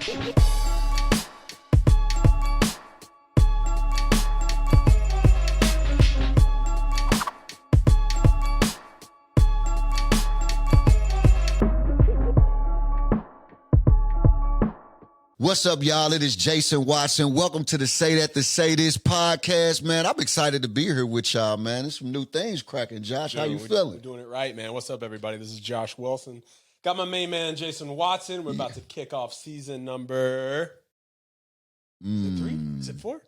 What's up, y'all? It is Jason Watson. Welcome to the Say That to Say This podcast, man. I'm excited to be here with y'all, man. There's some new things cracking. Josh, how you feeling? We're doing it right, man. What's up, everybody? This is Josh Wilson. Got my main man, Jason Watson. We're about to kick off season number... Is it 3? Is it 4? I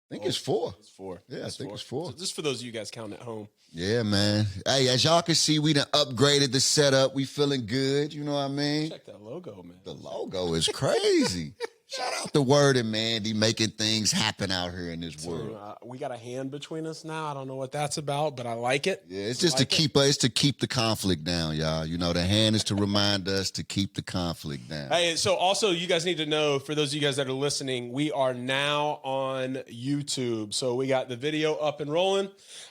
think it's 4. It's 4. Yeah, I think it's 4. So just for those of you guys counting at home. Yeah, man. Hey, as y'all can see, we done upgraded the setup. We feeling good. You know what I mean? Check that logo, man. The logo is crazy. Shout out to Word and Mandy making things happen out here in this world. We got a hand between us now. I don't know what that's about, but I like it. Yeah, it's just to keep the conflict down, y'all. You know, the hand is to remind us to keep the conflict down. Hey, so also you guys need to know, for those of you guys that are listening, we are now on YouTube. So we got the video up and rolling.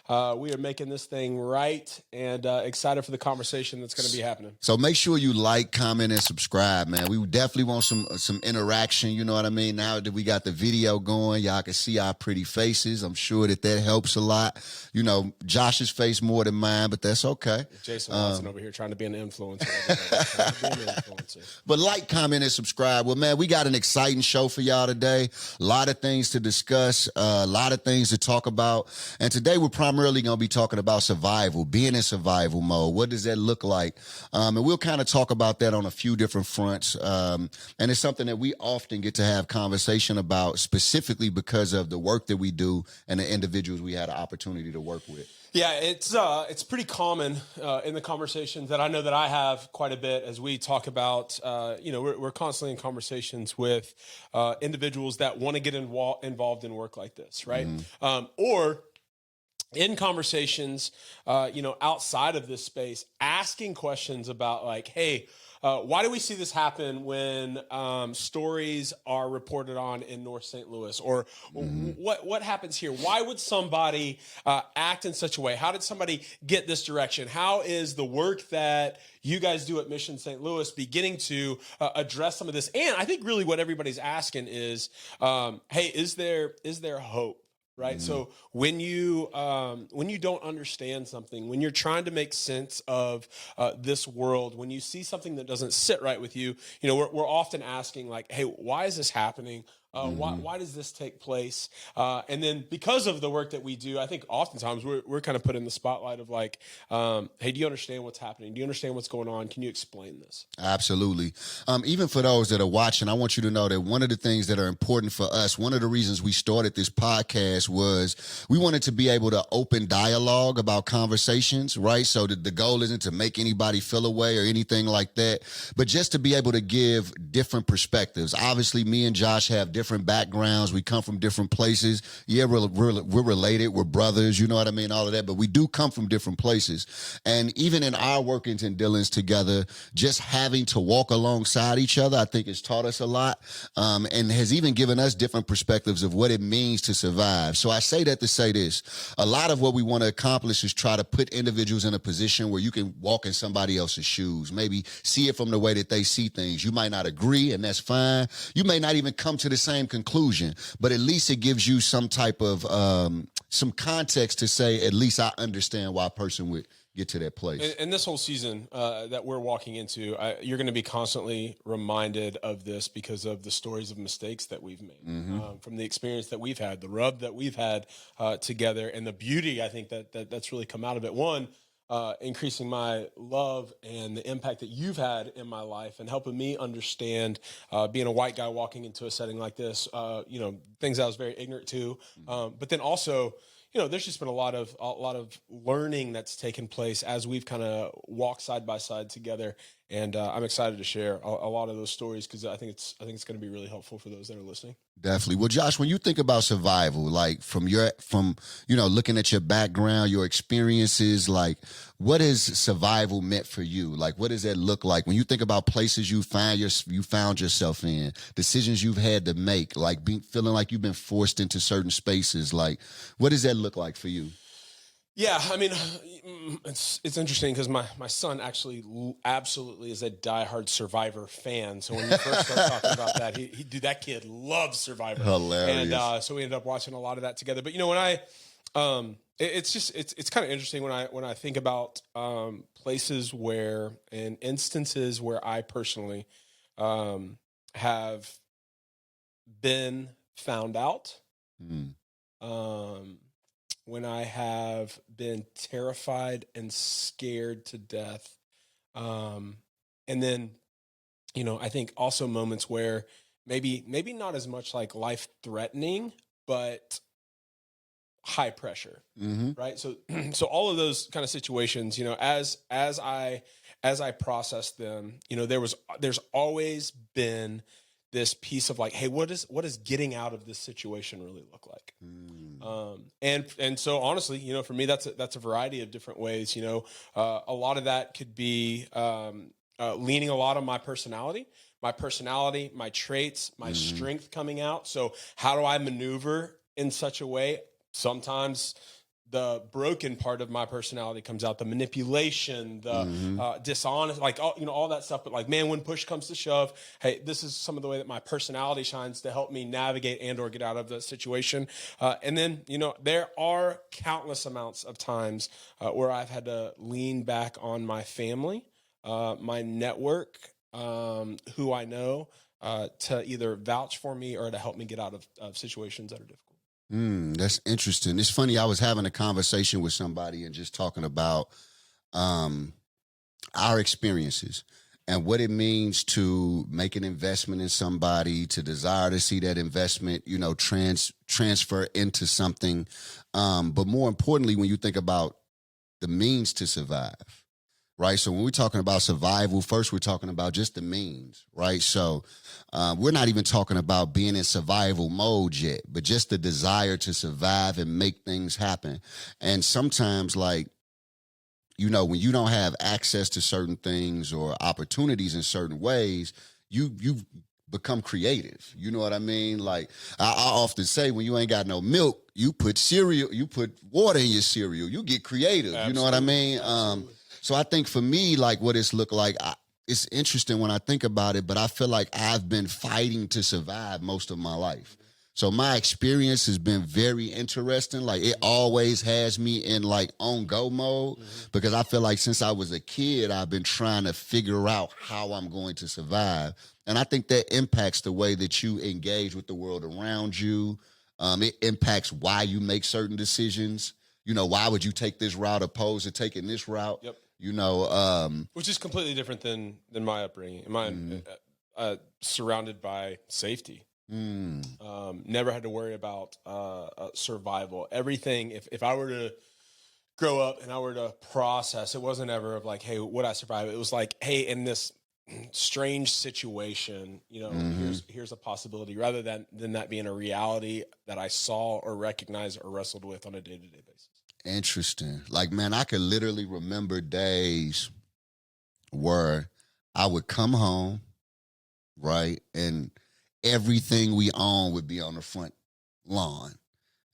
We are making this thing right and excited for the conversation that's going to be happening. So make sure you like, comment, and subscribe, man. We definitely want some interaction. You know what I mean? Now that we got the video going, y'all can see our pretty faces. I'm sure that helps a lot. You know, Josh's face more than mine, but that's okay. Jason Watson over here trying to be an influencer. But like, comment, and subscribe. Well, man, we got an exciting show for y'all today. A lot of things to discuss, a lot of things to talk about. And today we're primarily going to be talking about survival, being in survival mode. What does that look like? And we'll kind of talk about that on a few different fronts. And it's something that we often get to have conversation about, specifically because of the work that we do and the individuals we had an opportunity to work with. Yeah, it's pretty common in the conversations that I know that I have quite a bit as we talk about, we're constantly in conversations with individuals that want to get involved in work like this, right? Mm-hmm. Or in conversations, outside of this space, asking questions about like, hey, why do we see this happen when stories are reported on in North St. Louis? Or what happens here? Why would somebody act in such a way? How did somebody get this direction? How is the work that you guys do at Mission St. Louis beginning to address some of this? And I think really what everybody's asking is, hey, is there hope? Right. Mm-hmm. So when you don't understand something, when you're trying to make sense of this world, when you see something that doesn't sit right with you, we're often asking like, hey, why is this happening? Why does this take place? And then because of the work that we do, I think oftentimes we're kind of put in the spotlight of like, hey, do you understand what's happening? Do you understand what's going on? Can you explain this? Absolutely. Even for those that are watching, I want you to know that one of the things that are important for us, one of the reasons we started this podcast was we wanted to be able to open dialogue about conversations, right? So that the goal isn't to make anybody feel away or anything like that, but just to be able to give different perspectives. Obviously, me and Josh have different backgrounds. We come from different places. Yeah, we're related. We're brothers. You know what I mean? All of that. But we do come from different places. And even in our workings and dealings together, just having to walk alongside each other, I think has taught us a lot, and has even given us different perspectives of what it means to survive. So I say that to say this. A lot of what we want to accomplish is try to put individuals in a position where you can walk in somebody else's shoes, maybe see it from the way that they see things. You might not agree, and that's fine. You may not even come to the same conclusion, but at least it gives you some type of some context to say, at least I understand why a person would get to that place. And this whole season that we're walking into, you're going to be constantly reminded of this because of the stories of mistakes that we've made, from the experience that we've had, the rub that we've had together, and the beauty, I think, that's really come out of it. One, increasing my love and the impact that you've had in my life and helping me understand being a white guy walking into a setting like this, things I was very ignorant to. But then also, there's just been a lot of learning that's taken place as we've kind of walked side by side together. And I'm excited to share a lot of those stories because I think it's going to be really helpful for those that are listening. Definitely. Well, Josh, when you think about survival, like from looking at your background, your experiences, like what has survival meant for you? Like, what does that look like when you think about places you found yourself in, decisions you've had to make, like feeling like you've been forced into certain spaces? Like, what does that look like for you? Yeah, I mean, it's interesting because my son actually absolutely is a diehard Survivor fan. So when we first started talking about that, dude, that kid loves Survivor, and Hilarious. so we ended up watching a lot of that together. But when it's just it's kind of interesting when I think about places where and instances where I personally have been found out. Mm. Um, when I have been terrified and scared to death. And then, I think also moments where maybe not as much like life threatening, but high pressure. Hmm. Right. So, so all of those kind of situations, as I process them, there's always been this piece of like, hey, what does getting out of this situation really look like? Mm. And so honestly, for me, that's a variety of different ways. A lot of that could be leaning a lot on my personality, my traits, my Hmm. strength coming out. So how do I maneuver in such a way? Sometimes the broken part of my personality comes out, the manipulation, the Hmm. dishonest, like all that stuff. But like, man, when push comes to shove, hey, this is some of the way that my personality shines to help me navigate and or get out of the situation. And then, there are countless amounts of times where I've had to lean back on my family, my network, who I know, to either vouch for me or to help me get out of situations that are difficult. That's interesting. It's funny. I was having a conversation with somebody and just talking about um, our experiences and what it means to make an investment in somebody, to desire to see that investment, transfer into something. But more importantly, when you think about the means to survive, right? So when we're talking about survival, first we're talking about just the means, right? So we're not even talking about being in survival mode yet, but just the desire to survive and make things happen. And sometimes, like, when you don't have access to certain things or opportunities in certain ways, you become creative. You know what I mean? Like I often say, when you ain't got no milk, you put cereal, you put water in your cereal. You get creative. You know what I Absolutely. mean? Absolutely. So I think for me, like what it's looked like, it's interesting when I think about it, but I feel like I've been fighting to survive most of my life. So my experience has been very interesting. Like it always has me in like on go mode because I feel like since I was a kid, I've been trying to figure out how I'm going to survive. And I think that impacts the way that you engage with the world around you. It impacts why you make certain decisions. Why would you take this route opposed to taking this route? Yep. You know, um, Which is completely different than my upbringing. Mine surrounded by safety. mm, Never had to worry about survival. Everything. If I were to grow up and I were to process, it wasn't ever of like, hey, would I survive? It was like, hey, in this strange situation, hmm. here's a possibility, rather than that being a reality that I saw or recognized or wrestled with on a day to day basis. Interesting. Like, man, I could literally remember days where I would come home, right? And everything we own would be on the front lawn.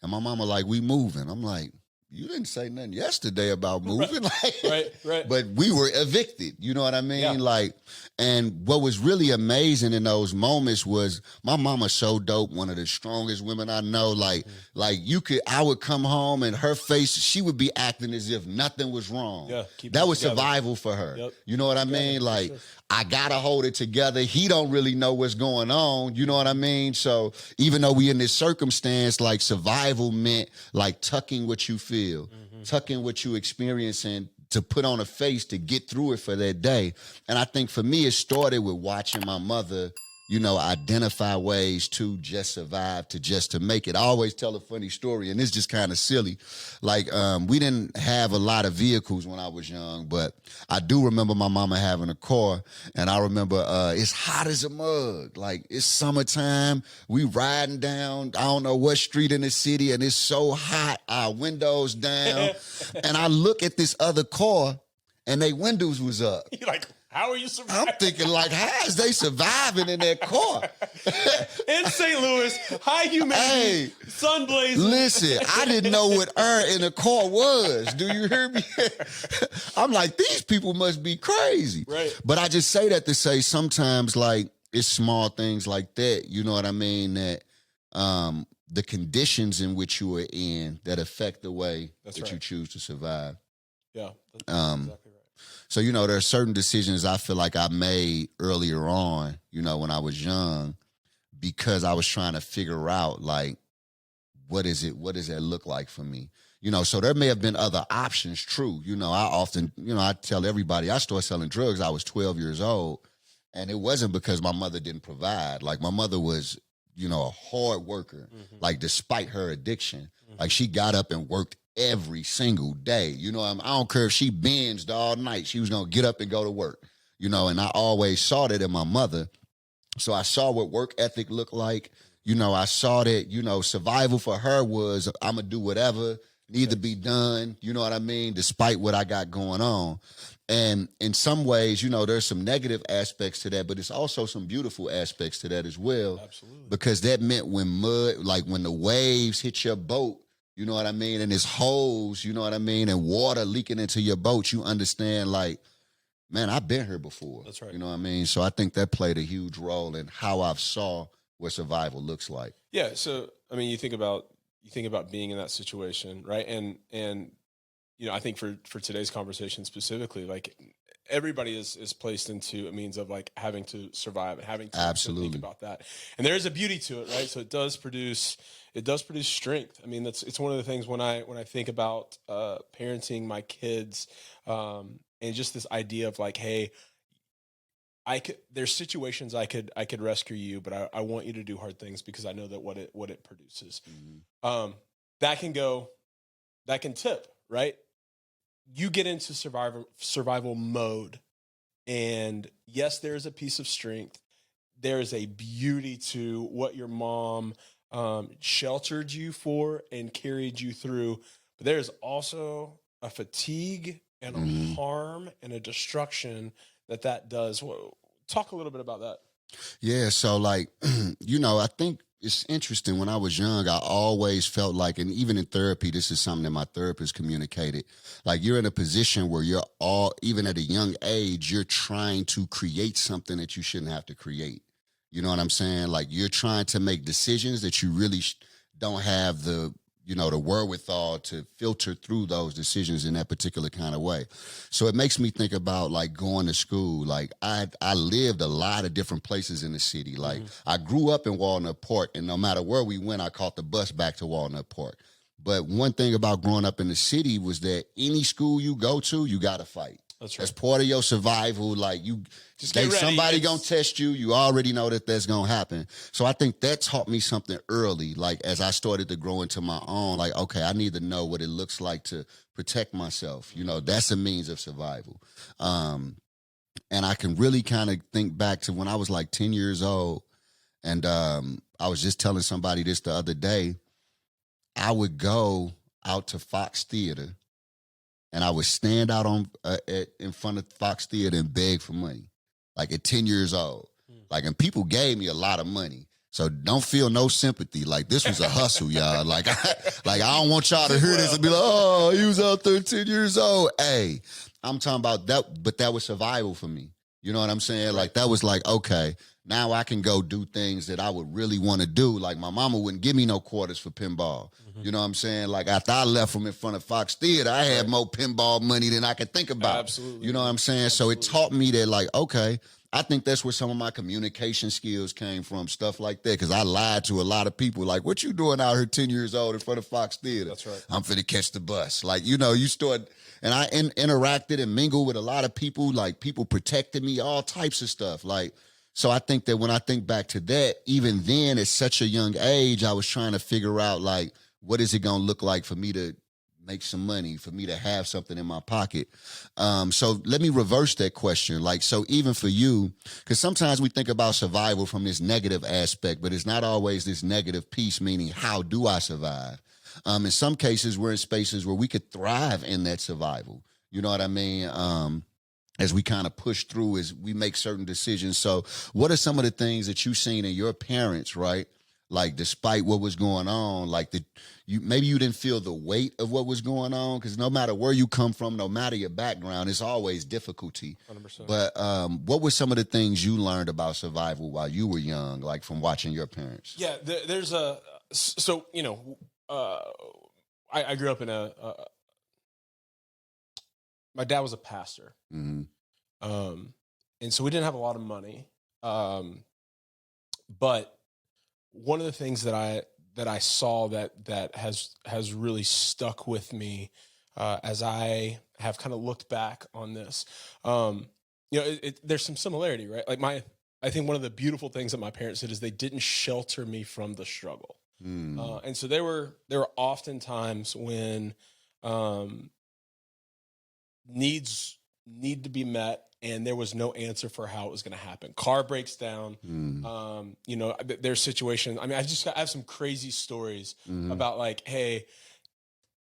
And my mama like, we moving. I'm like, you didn't say nothing yesterday about Right, moving. Like, right. but we were evicted. You know what I Yeah. mean? Like, and what was really amazing in those moments was my mama so dope, one of the strongest women I know. Like I would come home and her face, she would be acting as if nothing was wrong. Yeah. Keep That it was together. survival for her. Yep. You know Keep what it I together, mean? for Like, sure. I gotta hold it together. He don't really know what's going on. You know what I mean? So even though we in this circumstance, like survival meant like tucking what you feel, tucking what you experiencing to put on a face to get through it for that day. And I think for me, it started with watching my mother, identify ways to just survive, to make it. I always tell a funny story, and it's just kind of silly. Like, we didn't have a lot of vehicles when I was young, but I do remember my mama having a car, and I remember it's hot as a mug. Like, it's summertime. We riding down, I don't know what street in the city, and it's so hot, our windows down. And I look at this other car, and they windows was up. You're like, How are you surviving? I'm thinking like, how is they surviving in that car? In St. Louis, high humidity, Hey, sun blazing. listen, I didn't know what air in a car was. Do you hear me? I'm like, these people must be crazy. Right. But I just say that to say sometimes like it's small things like that, you know what I mean, that the conditions in which you are in that affect the way that you choose to survive. Yeah, that's exactly right. So, you know, there are certain decisions I feel like I made earlier on, you know, when I was young, because I was trying to figure out, like, what does that look like for me? You know, so there may have been other options, true. You know, I often, you know, I tell everybody I started selling drugs, I was 12 years old. And it wasn't because my mother didn't provide. Like, my mother was, you know, a hard worker, like, despite her addiction. Like, she got up and worked every single day. You know, I don't care if she binged all night. She was going to get up and go to work, you know, and I always saw that in my mother. So I saw what work ethic looked like. You know, I saw that, you know, survival for her was I'm going to do whatever need to be done. You know what I mean? Despite what I got going on. And in some ways, you know, there's some negative aspects to that, but it's also some beautiful aspects to that as well. Absolutely. Because that meant when mud, like when the waves hit your boat, you know what I mean? And it's holes, you know what I mean? And water leaking into your boat, you understand, like, man, I've been here before. That's right. You know what I mean? So I think that played a huge role in how I've saw what survival looks like. Yeah. So, I mean, you think about being in that situation, right? And you know, I think for today's conversation specifically, like, everybody is placed into a means of like having to survive and having to Absolutely think about that. And there is a beauty to it, right? So it does produce strength. I mean, it's one of the things when I think about parenting my kids, and just this idea of like, hey, there's situations I could rescue you, but I want you to do hard things because I know that what it produces. That can tip, right? You get into survival mode, and yes, there is a piece of strength. There is a beauty to what your mom sheltered you for and carried you through, but there is also a fatigue and a harm and a destruction that does. Well, talk a little bit about that. Yeah, so like, you know, I think it's interesting. When I was young, I always felt like, and even in therapy, this is something that my therapist communicated, like, you're in a position where even at a young age, you're trying to create something that you shouldn't have to create. You know what I'm saying? Like, you're trying to make decisions that you really don't have the wherewithal to filter through those decisions in that particular kind of way. So it makes me think about like going to school. Like, I lived a lot of different places in the city. Like, I grew up in Walnut Park, and no matter where we went, I caught the bus back to Walnut Park. But one thing about growing up in the city was that any school you go to, you got to fight. That's right. That's part of your survival. Like, somebody gonna test you. You already know that that's gonna happen. So I think that taught me something early. Like, as I started to grow into my own, like, okay, I need to know what it looks like to protect myself. You know, that's a means of survival. And I can really kind of think back to when I was like 10 years old, and I was just telling somebody this the other day. I would go out to Fox Theater, and I would stand out in front of Fox Theater and beg for money, like at 10 years old. Like, and people gave me a lot of money. So don't feel no sympathy. Like, this was a hustle, y'all. Like, I don't want y'all to hear this and be like, oh, he was out there 10 years old. Hey, I'm talking about that, but that was survival for me. You know what I'm saying? Like, that was like, okay, now I can go do things that I would really want to do. Like, my mama wouldn't give me no quarters for pinball. You know what I'm saying? Like, after I left from in front of Fox Theater, I had more pinball money than I could think about. Absolutely. You know what I'm saying? Absolutely. So it taught me that, like, okay, I think that's where some of my communication skills came from, stuff like that, because I lied to a lot of people. Like, what you doing out here 10 years old in front of Fox Theater? That's right. I'm finna catch the bus. Like, you know, you start, and I interacted and mingled with a lot of people. Like, people protected me, all types of stuff. Like, so I think that when I think back to that, even then at such a young age, I was trying to figure out, like, what is it going to look like for me to make some money, for me to have something in my pocket? So let me reverse that question. Like, so even for you, because sometimes we think about survival from this negative aspect, but it's not always this negative piece, meaning how do I survive? In some cases, we're in spaces where we could thrive in that survival. You know what I mean? as we kind of push through, as we make certain decisions. So what are some of the things that you've seen in your parents, right? Like, despite what was going on, like maybe you didn't feel the weight of what was going on, because no matter where you come from, no matter your background, it's always difficulty. 100%. But what were some of the things you learned about survival while you were young, like from watching your parents? Yeah, there's I grew up in my dad was a pastor. Mm-hmm. And so we didn't have a lot of money. But one of the things that I saw that has really stuck with me as I have kind of looked back on this, there's some similarity, right? Like I think one of the beautiful things that my parents did is they didn't shelter me from the struggle. And so there were often times when needs need to be met, and there was no answer for how it was going to happen. Car breaks down. There's situations. I mean, I have some crazy stories about, like, hey,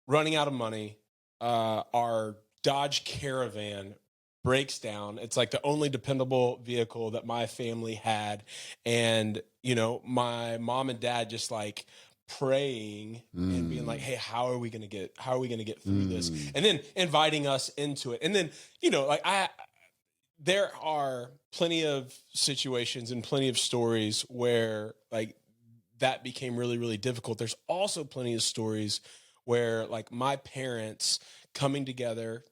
running out of money, our Dodge Caravan breaks down. It's like the only dependable vehicle that my family had. And, my mom and dad just like praying and being like, hey, how are we going to get through this? And then inviting us into it. And then, there are plenty of situations and plenty of stories where, like, that became really, really difficult. There's also plenty of stories where, like, my parents coming together,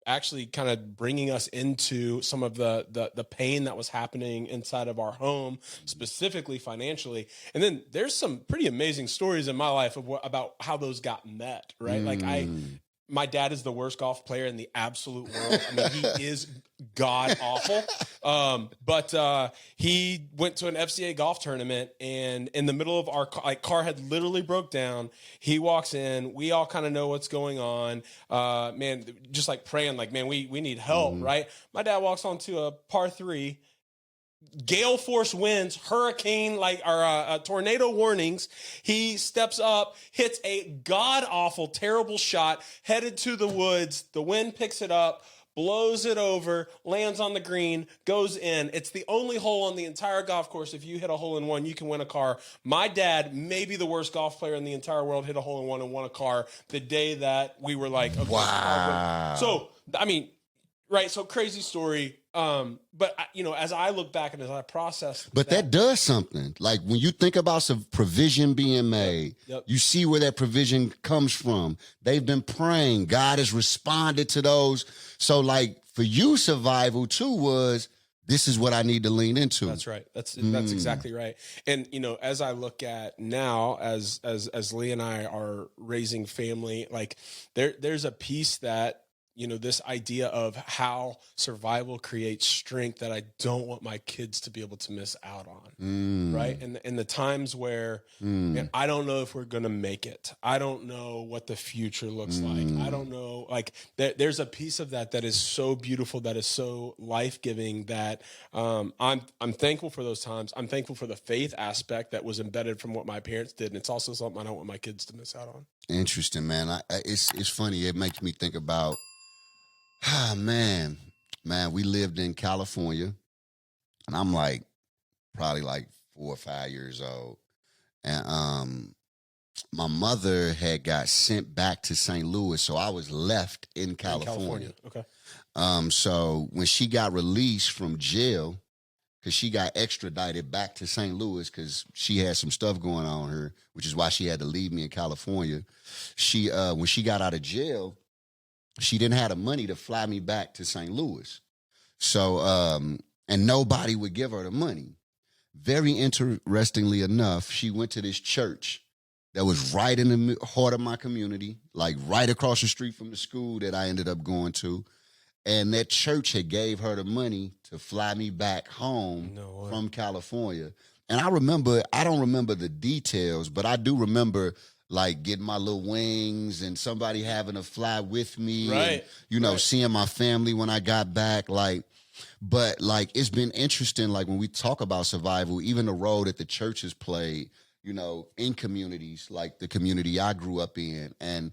actually kind of bringing us into some of the pain that was happening inside of our home, specifically financially. And then there's some pretty amazing stories in my life about how those got met, right? Like, my dad is the worst golf player in the absolute world. I mean, he is god awful. But he went to an FCA golf tournament, and in the middle of our car had literally broke down. He walks in. We all kind of know what's going on. Man, just like praying, like, man, we need help, right? My dad walks onto a par 3. Gale force winds, hurricane, tornado warnings. He steps up, hits a god awful, terrible shot, headed to the woods. The wind picks it up, blows it over, lands on the green, goes in. It's the only hole on the entire golf course. If you hit a hole in one, you can win a car. My dad, maybe the worst golf player in the entire world, hit a hole in one and won a car the day that we were like, okay, wow. So, I mean, right. So crazy story. But as I look back and as I process, but that does something. Like, when you think about some provision being made, you see where that provision comes from. They've been praying. God has responded to those. So, like, for you, survival too was, this is what I need to lean into. That's right. That's exactly right. And, as I look at now, as Lee and I are raising family, like, there's a piece that, this idea of how survival creates strength that I don't want my kids to be able to miss out on. Right. And the times where man, I don't know if we're going to make it. I don't know what the future looks like. I don't know. Like, there's a piece of that is so beautiful, that is so life-giving, that I'm thankful for those times. I'm thankful for the faith aspect that was embedded from what my parents did. And it's also something I don't want my kids to miss out on. Interesting, man. It's funny. It makes me think about, man, we lived in California, and I'm like probably like 4 or 5 years old. And my mother had got sent back to St. Louis, so I was left in California. Okay. So when she got released from jail, because she got extradited back to St. Louis because she had some stuff going on her, which is why she had to leave me in California. She when she got out of jail, she didn't have the money to fly me back to St. Louis. So, and nobody would give her the money. Very interestingly enough, she went to this church that was right in the heart of my community, like right across the street from the school that I ended up going to. And that church had gave her the money to fly me back home from California. And I don't remember the details, but I do remember, like, getting my little wings and somebody having to fly with me, right? And, seeing my family when I got back. But it's been interesting. Like, when we talk about survival, even the role that the church has played, in communities like the community I grew up in, and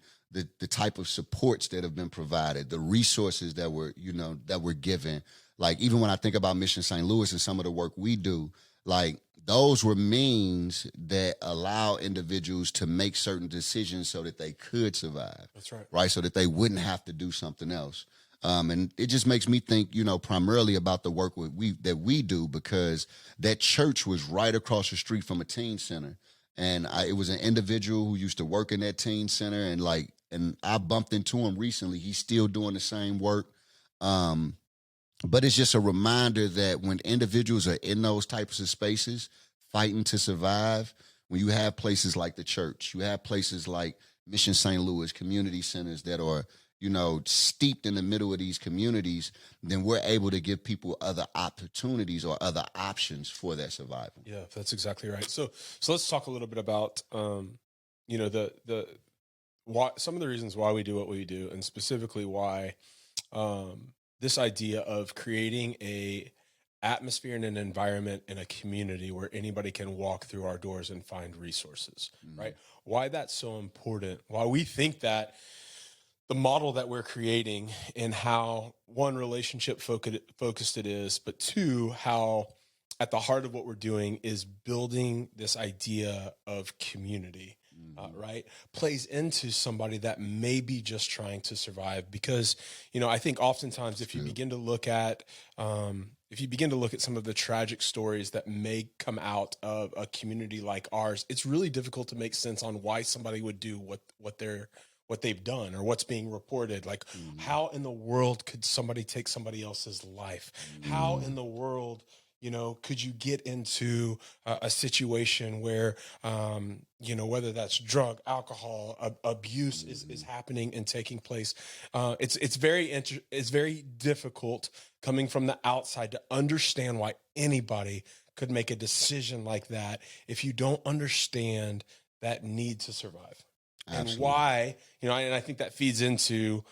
the type of supports that have been provided, the resources that were given. Like, even when I think about Mission St. Louis and some of the work we do, like, those were means that allow individuals to make certain decisions so that they could survive. That's right. Right. So that they wouldn't have to do something else. And it just makes me think, primarily about the work that we do, because that church was right across the street from a teen center. And it was an individual who used to work in that teen center, and I bumped into him recently. He's still doing the same work. But it's just a reminder that when individuals are in those types of spaces, fighting to survive, when you have places like the church, you have places like Mission St. Louis, community centers that are, steeped in the middle of these communities, then we're able to give people other opportunities or other options for their survival. Yeah, that's exactly right. So let's talk a little bit about, the why, some of the reasons why we do what we do, and specifically why this idea of creating a atmosphere and an environment in a community where anybody can walk through our doors and find resources, right? Why that's so important, why we think that the model that we're creating, and how, one, relationship focused it is, but two, how at the heart of what we're doing is building this idea of community, right? Plays into somebody that may be just trying to survive. Because, I think oftentimes if you begin to look at, some of the tragic stories that may come out of a community like ours, it's really difficult to make sense on why somebody would do what they've done or what's being reported. Like, how in the world could somebody take somebody else's life? How in the world, could you get into a situation where, whether that's drug, alcohol, abuse is happening and taking place? It's very difficult coming from the outside to understand why anybody could make a decision like that if you don't understand that need to survive. Absolutely. And why, and I think that feeds into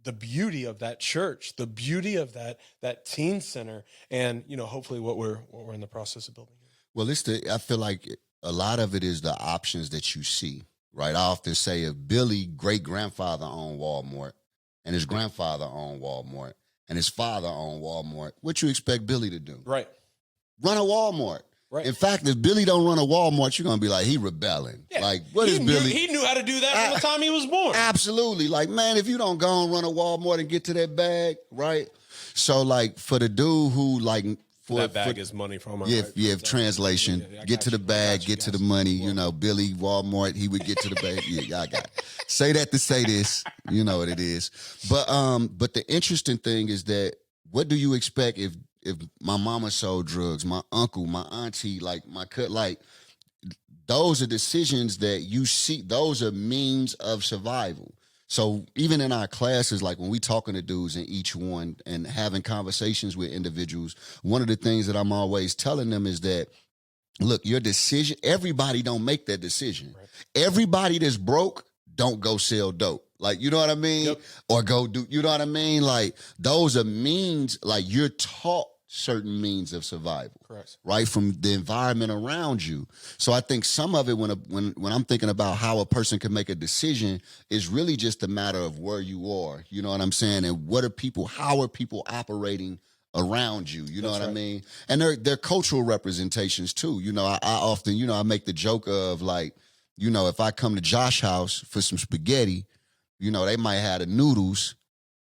the beauty of that church, the beauty of that teen center, and hopefully what we're in the process of building. Well, I feel like a lot of it is the options that you see, right? I often say, if Billy great-grandfather owned Walmart, and his grandfather owned Walmart, and his father owned Walmart, what you expect Billy to do? Right. Run a Walmart. Right. In fact, if Billy don't run a Walmart, you're going to be like, he rebelling. Yeah. Like, what is Billy? He knew how to do that from the time he was born. Absolutely. Like, man, if you don't go and run a Walmart and get to that bag, right? So, like, for the dude who, like... that bag is money from him. Yeah, translation. Yeah, get to the bag, get to the money. Billy, Walmart, he would get to the bag. Yeah, I got it. Say that to say this. You know what it is. But the interesting thing is that, what do you expect if my mama sold drugs, my uncle, my auntie, like my cut, like, those are decisions that you see, those are means of survival. So even in our classes, like when we talking to dudes in each one and having conversations with individuals, one of the things that I'm always telling them is that, look, your decision, everybody don't make that decision. Right. Everybody that's broke don't go sell dope. Like, you know what I mean? Yep. Or go do, you know what I mean? Like, those are means, like, you're taught certain means of survival. Correct. Right? From the environment around you. So I think some of it, when I'm thinking about how a person can make a decision, is really just a matter of where you are. You know what I'm saying? And how are people operating around you? You know what I mean? And they're cultural representations too. I often, I make the joke of, like, if I come to Josh's house for some spaghetti, they might have the noodles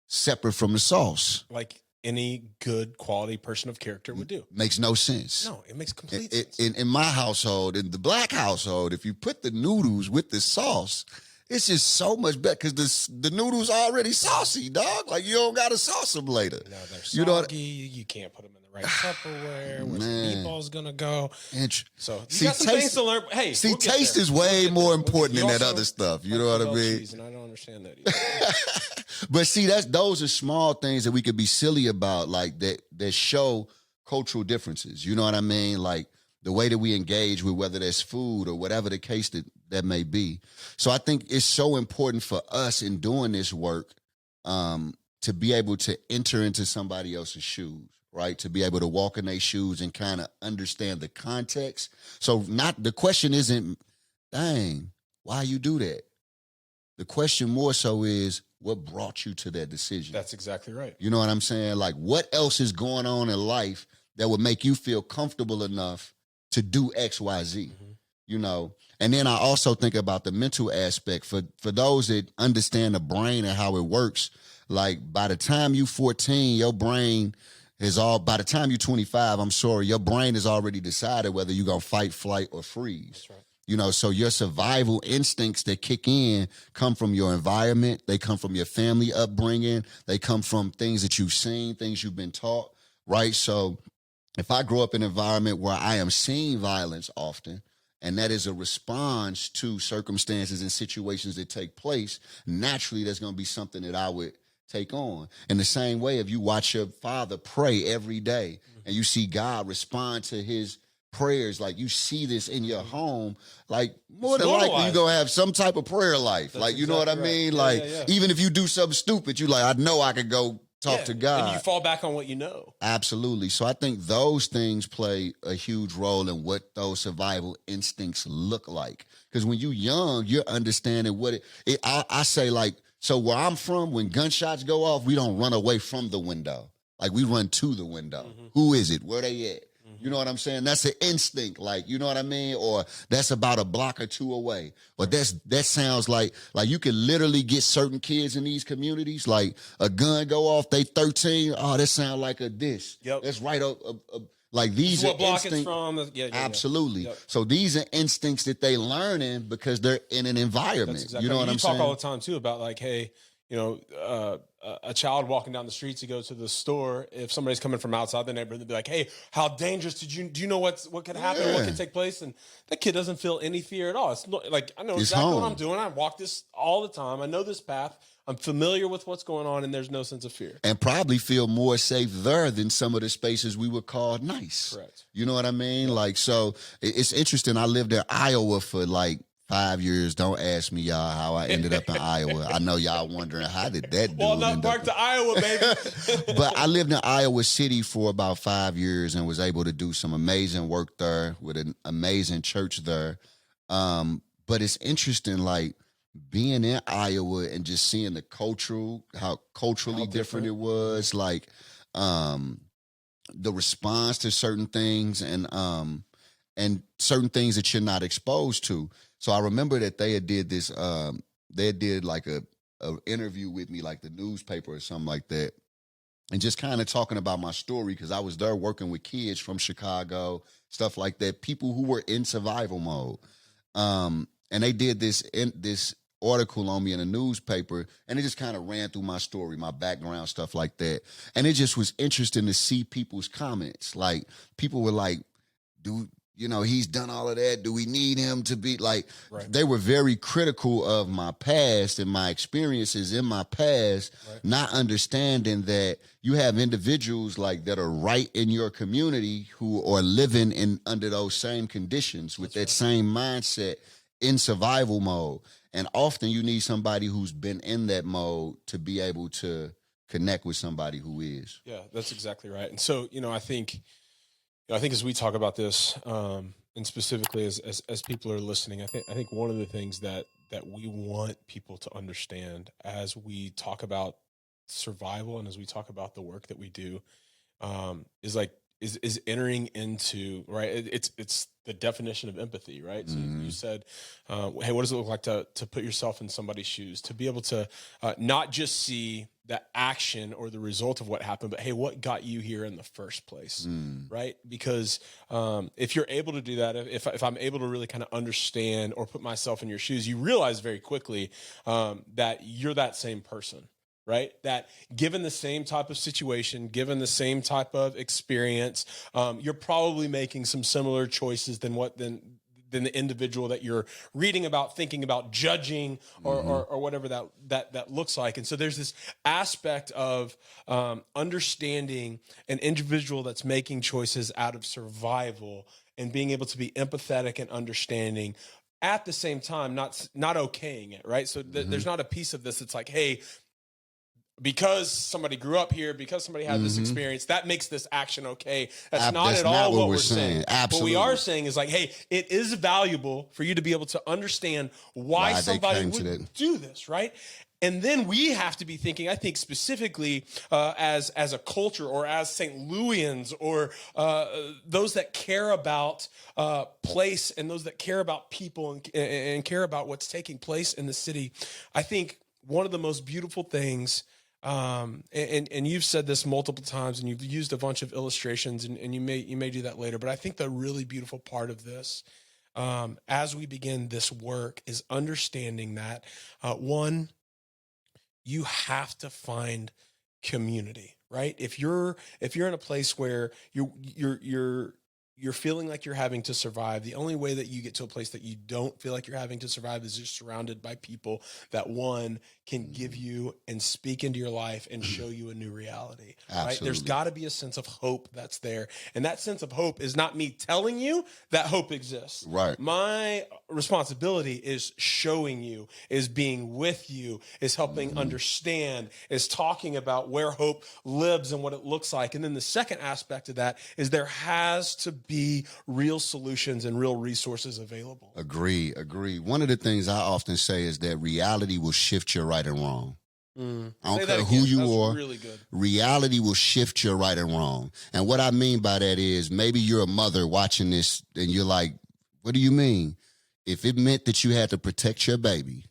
separate from the sauce. Like any good quality person of character would do. Makes no sense. No, it makes complete sense. In my household, in the black household, if you put the noodles with the sauce, it's just so much better, because the noodles already saucy, dog. Like, you don't got to sauce them later. No, they're soggy. You can't put them in the right Tupperware. Where's the meatballs going to go? So you got some things to learn. Hey, taste is way more important than that other stuff. You know what I mean? And I don't understand that either. But see, those are small things that we could be silly about, like that show cultural differences. You know what I mean? Like, the way that we engage with, whether that's food or whatever the case that may be. So I think it's so important for us in doing this work to be able to enter into somebody else's shoes, right? To be able to walk in their shoes and kind of understand the context. So the question isn't, dang, why you do that? The question more so is, what brought you to that decision? That's exactly right. You know what I'm saying? Like, what else is going on in life that would make you feel comfortable enough to do X, Y, Z? You know? And then I also think about the mental aspect. For those that understand the brain and how it works, like, by the time you 14, your brain by the time you're 25, your brain has already decided whether you're going to fight, flight, or freeze. That's right. You know, so your survival instincts that kick in come from your environment. They come from your family upbringing. They come from things that you've seen, things you've been taught, right? So if I grow up in an environment where I am seeing violence often, and that is a response to circumstances and situations that take place, naturally there's going to be something that I would take on. In the same way, if you watch your father pray every day and you see God respond to his prayers, like you see this in your home, like more than likely you're gonna have some type of prayer life. That's like, you know what I mean? Like, even if you do something stupid, you like, I know I could go talk to God. And you fall back on what you know. Absolutely. So I think those things play a huge role in what those survival instincts look like. Because when you're young, you're understanding what I say, like, so where I'm from, when gunshots go off, we don't run away from the window. Like, we run to the window. Who is it? Where they at? You know what I'm saying? That's an instinct, like, you know what I mean? Or that's about a block or two away. Or that sounds like you can literally get certain kids in these communities, like a gun go off, they 13, oh, that sound like a this. Yep. That's right up, like these are what block instincts. It's from. Absolutely. Yep. So these are instincts that they learning because they're in an environment. Exactly you know what I'm saying? You talk all the time too about like, hey, you know, a child walking down the street to go to the store, if somebody's coming from outside the neighborhood, they'd be like, hey, how dangerous do you know what could happen, what could take place? And that kid doesn't feel any fear at all. It's like, I know exactly what I'm doing. I walk this all the time. I know this path. I'm familiar with what's going on, and there's no sense of fear. And probably feel more safe there than some of the spaces we would call nice. Correct. You know what I mean? Yeah. Like, so it's interesting. I lived in Iowa for like 5 years. Don't ask me, y'all, how I ended up in Iowa. I know y'all wondering, how did that do? Walnut Park to Iowa, baby. But I lived in Iowa City for about 5 years and was able to do some amazing work there with an amazing church there. But it's interesting, like, being in Iowa and just seeing how culturally different it was, like, the response to certain things and certain things that you're not exposed to. So I remember that they did this, they did like a interview with me, like the newspaper or something like that, and just kind of talking about my story, because I was there working with kids from Chicago, stuff like that, people who were in survival mode. And they did this article on me in a newspaper, and it just kind of ran through my story, my background, stuff like that. And it just was interesting to see people's comments. Like, people were like, he's done all of that. Do we need him to be like, right. They were very critical of my past and my experiences in my past, right. Not understanding that you have individuals like that are right in your community who are living under those same conditions with that same mindset in survival mode. And often you need somebody who's been in that mode to be able to connect with somebody who is. Yeah, that's exactly right. And so, I think as we talk about this, and specifically as people are listening, I think one of the things that we want people to understand as we talk about survival and as we talk about the work that we do, is entering into, right? It's the definition of empathy, right? Mm-hmm. So you said, hey, what does it look like to put yourself in somebody's shoes, to be able to not just see the action or the result of what happened, but hey, what got you here in the first place, right? Because if you're able to do that, if I'm able to really kind of understand or put myself in your shoes, you realize very quickly that you're that same person. Right? That given the same type of situation, given the same type of experience, you're probably making some similar choices than the individual that you're reading about, thinking about, judging, or whatever that looks like. And so there's this aspect of understanding an individual that's making choices out of survival and being able to be empathetic and understanding at the same time, not okaying it, right? So there's not a piece of this that's like, hey, because somebody grew up here, because somebody had this experience, that makes this action okay. That's not That's at not all what what we're we're saying. saying. Absolutely. What we are saying is like, hey, it is valuable for you to be able to understand why they somebody came to would that. do this, right? And then we have to be thinking, I think specifically as a culture or as St. Louisans or those that care about place and those that care about people and care about what's taking place in the city. I think one of the most beautiful things, and you've said this multiple times and you've used a bunch of illustrations and you may do that later, but I think the really beautiful part of this as we begin this work is understanding that one, you have to find community, right? If you're in a place where you're feeling like you're having to survive, the only way that you get to a place that you don't feel like you're having to survive is you're surrounded by people that one can give you and speak into your life and show you a new reality. Right? There's got to be a sense of hope that's there. And that sense of hope is not me telling you that hope exists. Right. My responsibility is showing you, is being with you, is helping understand, is talking about where hope lives and what it looks like. And then the second aspect of that is there has to be real solutions and real resources available. Agree. One of the things I often say is that reality will shift your right and wrong. I don't care who you are. Really good. Reality will shift your right and wrong. And what I mean by that is maybe you're a mother watching this and you're like, what do you mean? If it meant that you had to protect your baby,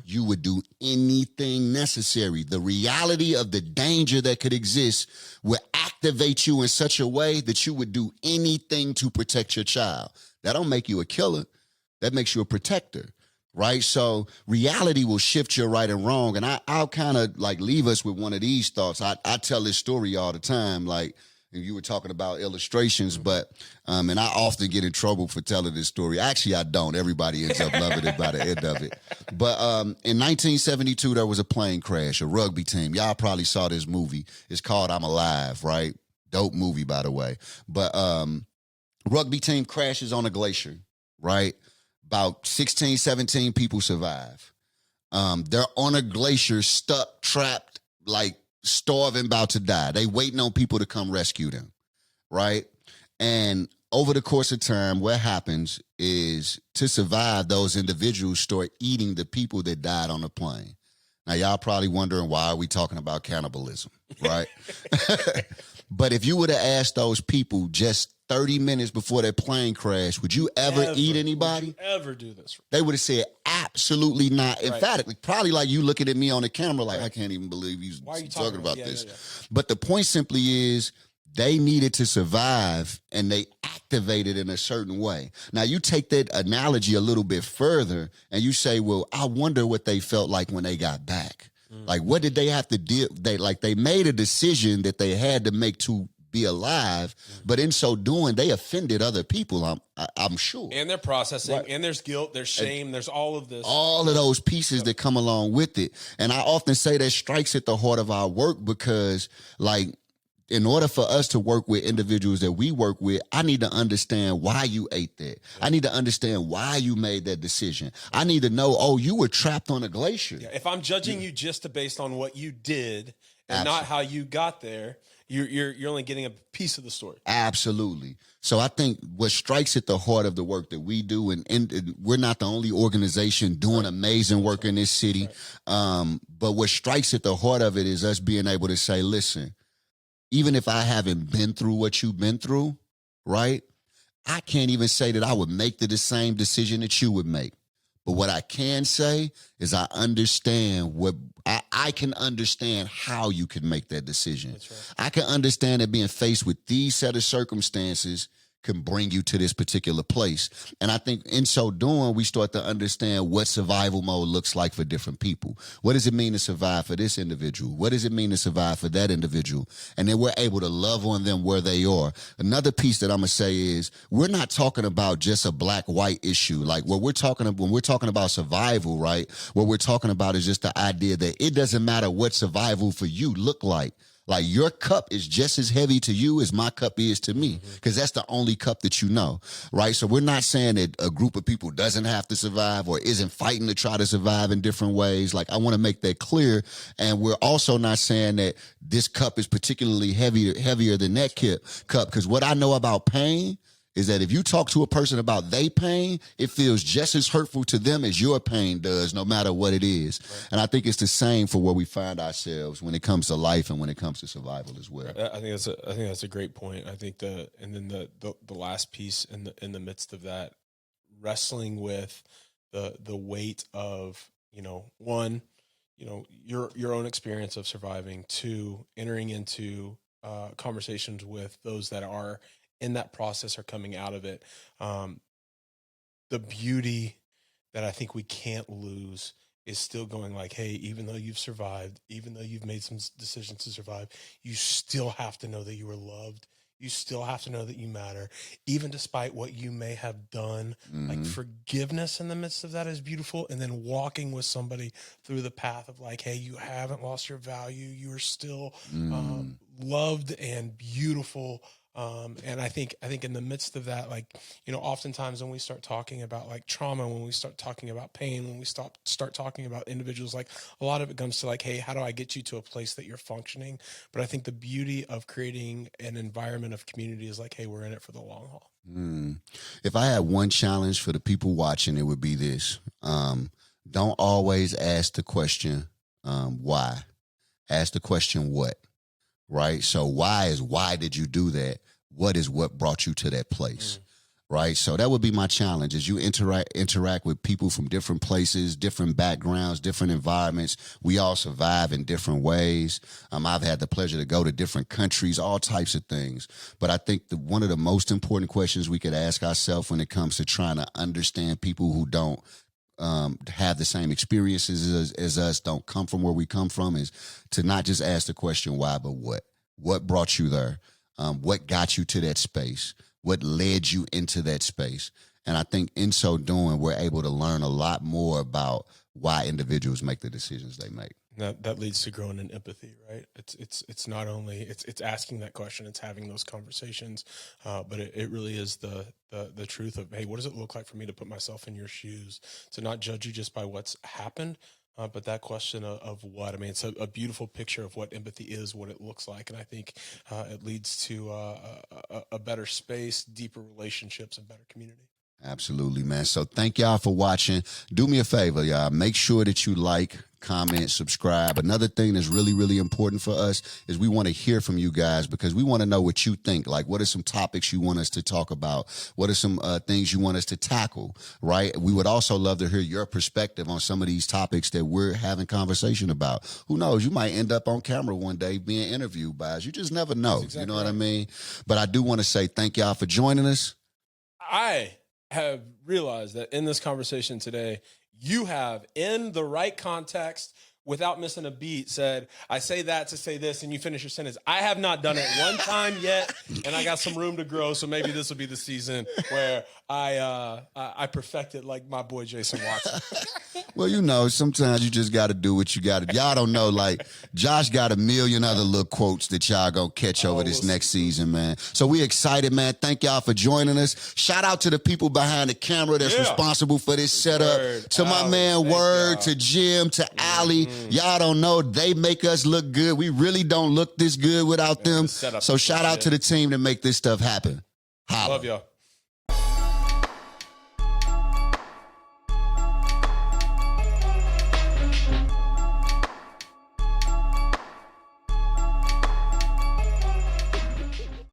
you would do anything necessary. The reality of the danger that could exist will activate you in such a way that you would do anything to protect your child. That don't make you a killer. That makes you a protector, right? So reality will shift your right and wrong. And I'll kind of like leave us with one of these thoughts. I tell this story all the time, like, and you were talking about illustrations, but, and I often get in trouble for telling this story. Actually, I don't. Everybody ends up loving it by the end of it. But in 1972, there was a plane crash, a rugby team. Y'all probably saw this movie. It's called I'm Alive, right? Dope movie, by the way. But rugby team crashes on a glacier, right? About 16, 17 people survive. They're on a glacier, stuck, trapped, like, starving, about to die. They waiting on people to come rescue them, right? And over the course of time, what happens is to survive, those individuals start eating the people that died on the plane. Now, y'all probably wondering, why are we talking about cannibalism, right? But if you would have asked those people just 30 minutes before that plane crash, would you ever eat anybody? Would you ever do this? They would have said absolutely not, emphatically. Probably like you looking at me on the camera like, I can't even believe you're talking about this. Yeah. But the point simply is they needed to survive and they activated in a certain way. Now, you take that analogy a little bit further and you say, well, I wonder what they felt like when they got back. Like, what did they have to do? They made a decision that they had to make to be alive, but in so doing, they offended other people, I'm sure. And they're processing, and there's guilt, there's shame, there's all of this. All of those pieces that come along with it. And I often say that strikes at the heart of our work because, like, in order for us to work with individuals that we work with, I need to understand why you ate that. I need to understand why you made that decision. I need to know, oh, you were trapped on a glacier. Yeah, if I'm judging you just based on what you did and not how you got there, you're only getting a piece of the story. Absolutely. So I think what strikes at the heart of the work that we do, and we're not the only organization doing amazing work in this city, but what strikes at the heart of it is us being able to say, listen, even if I haven't been through what you've been through, right, I can't even say that I would make the same decision that you would make. But what I can say is I understand I can understand how you can make that decision. That's right. I can understand that being faced with these set of circumstances can bring you to this particular place. And I think in so doing, we start to understand what survival mode looks like for different people. What does it mean to survive for this individual? What does it mean to survive for that individual? And then we're able to love on them where they are. Another piece that I'm going to say is we're not talking about just a black-white issue. Like when we're talking about survival, right, what we're talking about is just the idea that it doesn't matter what survival for you look like. Like your cup is just as heavy to you as my cup is to me, because that's the only cup that you know, right? So we're not saying that a group of people doesn't have to survive or isn't fighting to try to survive in different ways. Like I want to make that clear. And we're also not saying that this cup is particularly heavier than that cup, because what I know about pain is that if you talk to a person about their pain, it feels just as hurtful to them as your pain does, no matter what it is. Right. And I think it's the same for where we find ourselves when it comes to life and when it comes to survival as well. I think that's a great point. I think the last piece in the midst of that, wrestling with the weight of, one, your own experience of surviving, two, entering into conversations with those that are in that process or coming out of it. The beauty that I think we can't lose is still going like, hey, even though you've survived, even though you've made some decisions to survive, you still have to know that you are loved. You still have to know that you matter, even despite what you may have done. Like forgiveness in the midst of that is beautiful. And then walking with somebody through the path of like, hey, you haven't lost your value. You are still loved and beautiful. And I think in the midst of that, like, oftentimes when we start talking about like trauma, when we start talking about pain, when we start talking about individuals, like a lot of it comes to like, hey, how do I get you to a place that you're functioning? But I think the beauty of creating an environment of community is like, hey, we're in it for the long haul. If I had one challenge for the people watching, it would be this. Don't always ask the question, why? Ask the question, what? Right? So why did you do that? What is what brought you to that place? Right? So that would be my challenge as you interact with people from different places, different backgrounds, different environments. We all survive in different ways. I've had the pleasure to go to different countries, all types of things. But I think one of the most important questions we could ask ourselves when it comes to trying to understand people who don't have the same experiences as us, don't come from where we come from, is to not just ask the question why, but what. What brought you there? What got you to that space? What led you into that space? And I think in so doing, we're able to learn a lot more about why individuals make the decisions they make. That leads to growing in empathy, right? It's not only it's asking that question, it's having those conversations, but it really is the truth of, hey, what does it look like for me to put myself in your shoes, to not judge you just by what's happened, but that question of what. I mean, it's a beautiful picture of what empathy is, what it looks like, and I think it leads to a better space, deeper relationships, and better community. Absolutely, man. So thank y'all for watching. Do me a favor, y'all. Make sure that you like, comment, subscribe. Another thing that's really, really important for us is we want to hear from you guys, because we want to know what you think. Like, what are some topics you want us to talk about? What are some things you want us to tackle, right? We would also love to hear your perspective on some of these topics that we're having conversation about. Who knows? You might end up on camera one day being interviewed by us. You just never know. Exactly, you know what I mean? But I do want to say thank y'all for joining us. I have realized that in this conversation today, you have, in the right context, without missing a beat, said, I say that to say this, and you finish your sentence. I have not done it one time yet, and I got some room to grow, so maybe this will be the season where I perfect it like my boy Jason Watson. Well, sometimes you just got to do what you got to. Y'all don't know, like, Josh got a million other little quotes that y'all gonna catch over this next season, man. So we excited, man. Thank y'all for joining us. Shout out to the people behind the camera that's responsible for this setup. To my man Word, to Jim, to Allie. Y'all don't know, they make us look good. We really don't look this good without them. So shout out to the team that make this stuff happen. Holla. Love y'all.